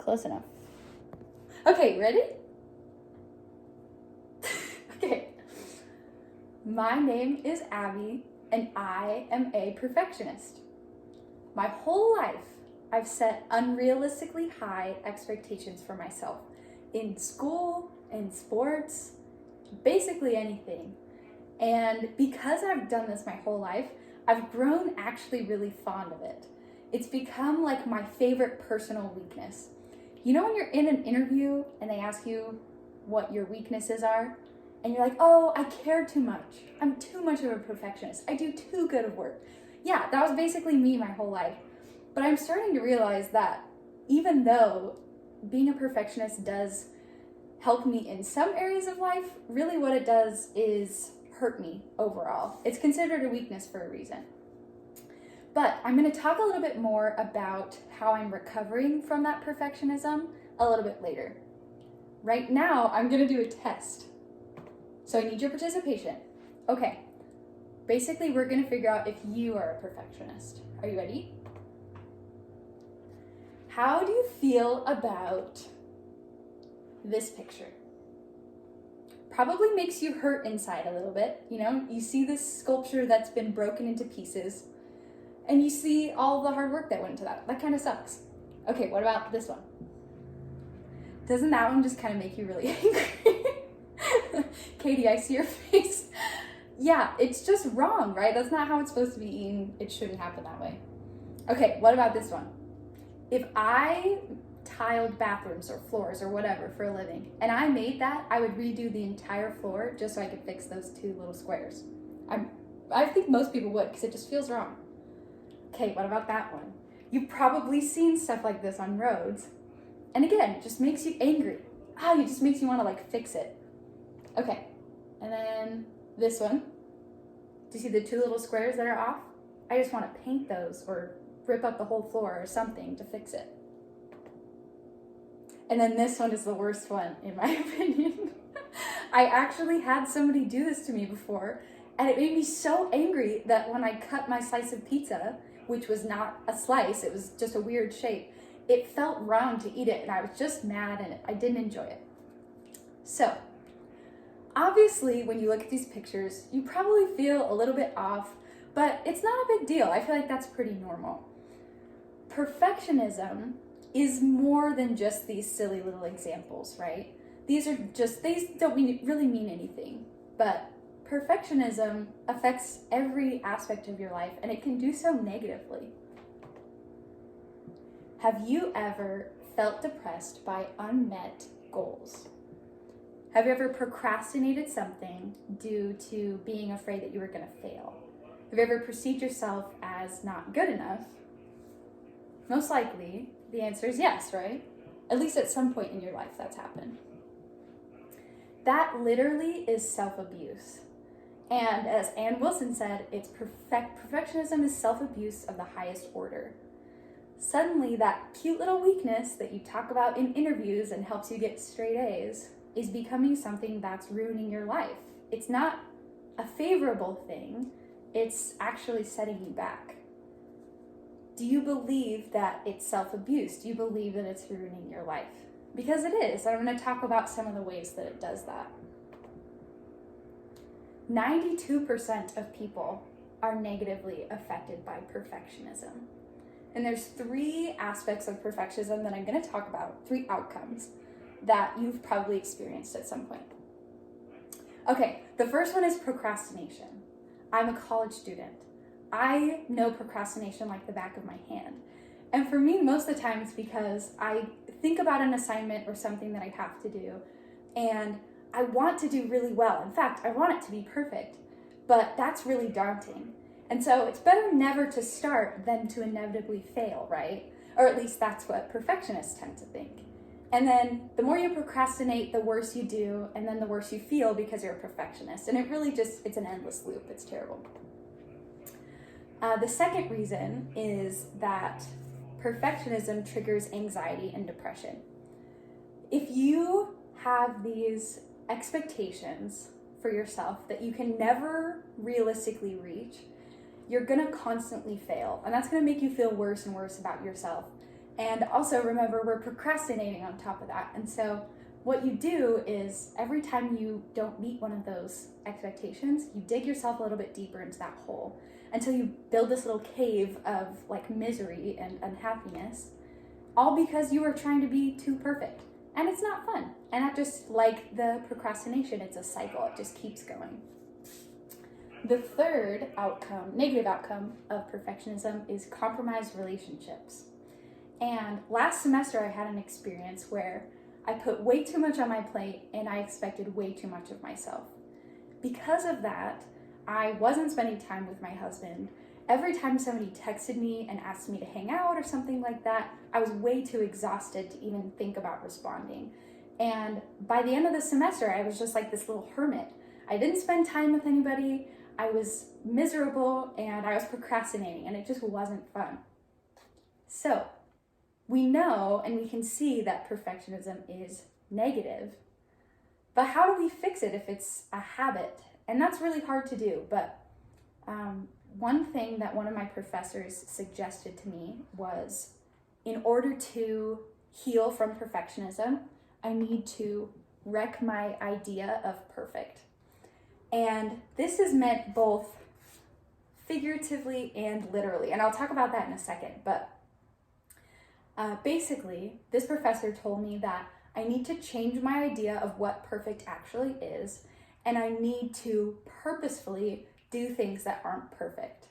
Close enough. Okay, ready? Okay. My name is Abby, and I am a perfectionist. My whole life, I've set unrealistically high expectations for myself in school, in sports, basically anything. And because I've done this my whole life, I've grown actually really fond of it. It's become like my favorite personal weakness. You know when you're in an interview and they ask you what your weaknesses are? And you're like, oh, I care too much. I'm too much of a perfectionist. I do too good of work. Yeah, that was basically me my whole life. But I'm starting to realize that even though being a perfectionist does help me in some areas of life, really what it does is hurt me overall. It's considered a weakness for a reason. But I'm going to talk a little bit more about how I'm recovering from that perfectionism a little bit later. Right now, I'm going to do a test. So I need your participation. Okay. Basically, we're going to figure out if you are a perfectionist. Are you ready? How do you feel about this picture? Probably makes you hurt inside a little bit. You know, you see this sculpture that's been broken into pieces, and you see all the hard work that went into that. That kind of sucks. Okay, what about this one? Doesn't that one just kind of make you really angry? Katie, I see your face. Yeah, it's just wrong, right? That's not how it's supposed to be eaten. It shouldn't happen that way. Okay, what about this one? If I tiled bathrooms or floors or whatever for a living, and I made that, I would redo the entire floor just so I could fix those two little squares. I think most people would, because it just feels wrong. Okay, what about that one? You've probably seen stuff like this on roads. And again, it just makes you angry. It just makes you want to fix it. Okay, and then this one. Do you see the two little squares that are off? I just want to paint those or rip up the whole floor or something to fix it. And then this one is the worst one, in my opinion. I actually had somebody do this to me before, and it made me so angry that when I cut my slice of pizza, which was not a slice, it was just a weird shape, it felt wrong to eat it, and I was just mad, and I didn't enjoy it. So, obviously, when you look at these pictures, you probably feel a little bit off, but it's not a big deal. I feel like that's pretty normal. Perfectionism is more than just these silly little examples, right? These don't really mean anything, but perfectionism affects every aspect of your life, and it can do so negatively. Have you ever felt depressed by unmet goals? Have you ever procrastinated something due to being afraid that you were going to fail? Have you ever perceived yourself as not good enough? Most likely, the answer is yes, right? At least at some point in your life that's happened. That literally is self-abuse. And as Ann Wilson said, perfectionism is self-abuse of the highest order. Suddenly, that cute little weakness that you talk about in interviews and helps you get straight A's is becoming something that's ruining your life. It's not a favorable thing, it's actually setting you back. Do you believe that it's self-abuse? Do you believe that it's ruining your life? Because it is. I'm going to talk about some of the ways that it does that. 92% of people are negatively affected by perfectionism. And there's 3 aspects of perfectionism that I'm going to talk about, 3 outcomes that you've probably experienced at some point. Okay, the first one is procrastination. I'm a college student. I know procrastination like the back of my hand. And for me, most of the time it's because I think about an assignment or something that I have to do, and I want to do really well. In fact, I want it to be perfect, but that's really daunting. And so it's better never to start than to inevitably fail, right? Or at least that's what perfectionists tend to think. And then the more you procrastinate, the worse you do, and then the worse you feel because you're a perfectionist. And it's an endless loop. It's terrible. The second reason is that perfectionism triggers anxiety and depression. If you have these expectations for yourself that you can never realistically reach, you're gonna constantly fail. And that's gonna make you feel worse and worse about yourself. And also remember, we're procrastinating on top of that. And so what you do is every time you don't meet one of those expectations, you dig yourself a little bit deeper into that hole until you build this little cave of like misery and unhappiness, all because you are trying to be too perfect. And it's not fun. And that just, like the procrastination, it's a cycle. It just keeps going. The third outcome, negative outcome of perfectionism is compromised relationships. And last semester I had an experience where I put way too much on my plate and I expected way too much of myself. Because of that, I wasn't spending time with my husband. Every time somebody texted me and asked me to hang out or something like that, I was way too exhausted to even think about responding. And by the end of the semester, I was just like this little hermit. I didn't spend time with anybody, I was miserable, and I was procrastinating, and it just wasn't fun. So, we know and we can see that perfectionism is negative, but how do we fix it if it's a habit? And that's really hard to do, but one thing that one of my professors suggested to me was, in order to heal from perfectionism, I need to wreck my idea of perfect. And this is meant both figuratively and literally, and I'll talk about that in a second, but basically, this professor told me that I need to change my idea of what perfect actually is, and I need to purposefully do things that aren't perfect.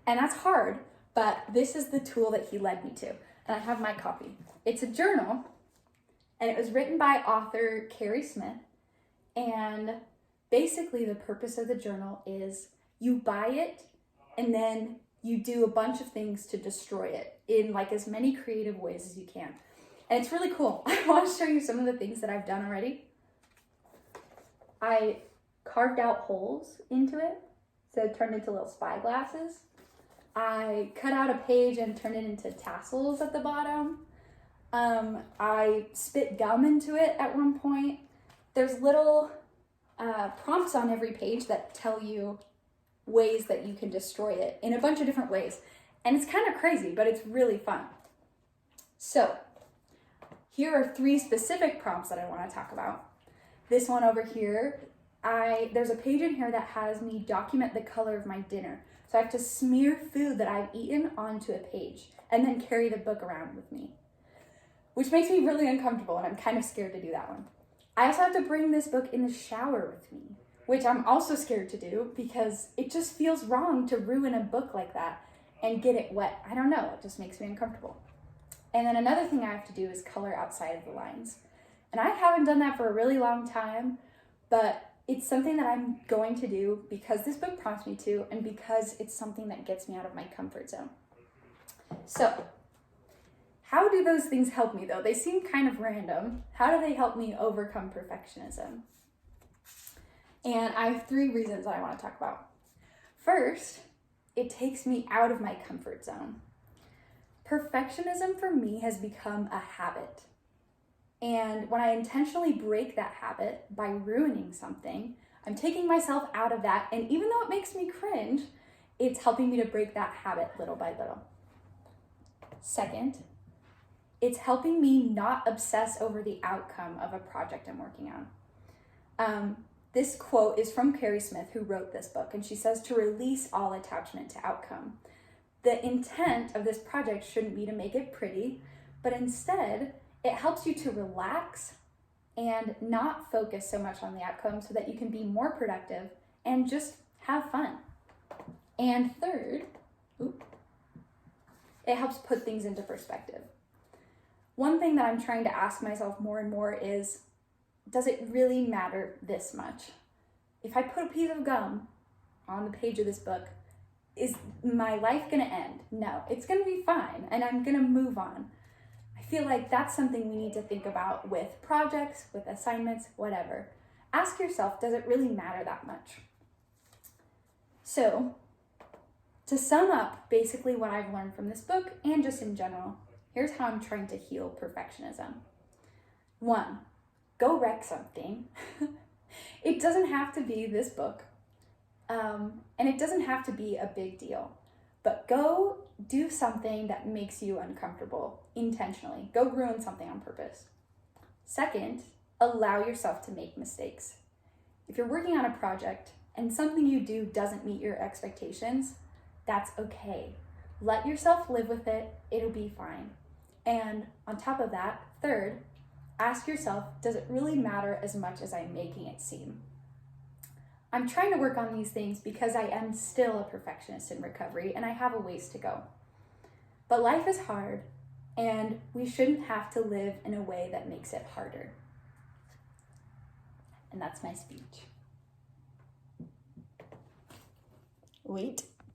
And that's hard, but this is the tool that he led me to. And I have my copy. It's a journal, and it was written by author Carrie Smith. And basically the purpose of the journal is you buy it and then you do a bunch of things to destroy it in like as many creative ways as you can. And it's really cool. I want to show you some of the things that I've done already. I carved out holes into it, so it turned into little spyglasses. I cut out a page and turned it into tassels at the bottom. I spit gum into it at one point. There's little prompts on every page that tell you ways that you can destroy it in a bunch of different ways. And it's kind of crazy, but it's really fun. So here are 3 specific prompts that I want to talk about. This one over here, there's a page in here that has me document the color of my dinner. So I have to smear food that I've eaten onto a page and then carry the book around with me, which makes me really uncomfortable, and I'm kind of scared to do that one. I also have to bring this book in the shower with me, which I'm also scared to do because it just feels wrong to ruin a book like that and get it wet. I don't know, it just makes me uncomfortable. And then another thing I have to do is color outside of the lines. And I haven't done that for a really long time, but it's something that I'm going to do because this book prompts me to, and because it's something that gets me out of my comfort zone. So, how do those things help me though? They seem kind of random. How do they help me overcome perfectionism? And I have 3 reasons that I want to talk about. First, it takes me out of my comfort zone. Perfectionism for me has become a habit. And when I intentionally break that habit by ruining something, I'm taking myself out of that. And even though it makes me cringe, it's helping me to break that habit little by little. Second, it's helping me not obsess over the outcome of a project I'm working on. This quote is from Carrie Smith, who wrote this book, and she says to release all attachment to outcome. The intent of this project shouldn't be to make it pretty, but instead, it helps you to relax and not focus so much on the outcome so that you can be more productive and just have fun. And third, it helps put things into perspective. One thing that I'm trying to ask myself more and more is, does it really matter this much? If I put a piece of gum on the page of this book, is my life gonna end? No, it's gonna be fine, and I'm gonna move on. I feel like that's something we need to think about with projects, with assignments, whatever. Ask yourself, does it really matter that much? So, to sum up basically what I've learned from this book and just in general, here's how I'm trying to heal perfectionism. 1, go wreck something. It doesn't have to be this book, and it doesn't have to be a big deal. But go do something that makes you uncomfortable intentionally. Go ruin something on purpose. Second, allow yourself to make mistakes. If you're working on a project and something you do doesn't meet your expectations, that's okay. Let yourself live with it. It'll be fine. And on top of that, third, ask yourself, does it really matter as much as I'm making it seem? I'm trying to work on these things because I am still a perfectionist in recovery and I have a ways to go. But life is hard and we shouldn't have to live in a way that makes it harder. And that's my speech. Wait.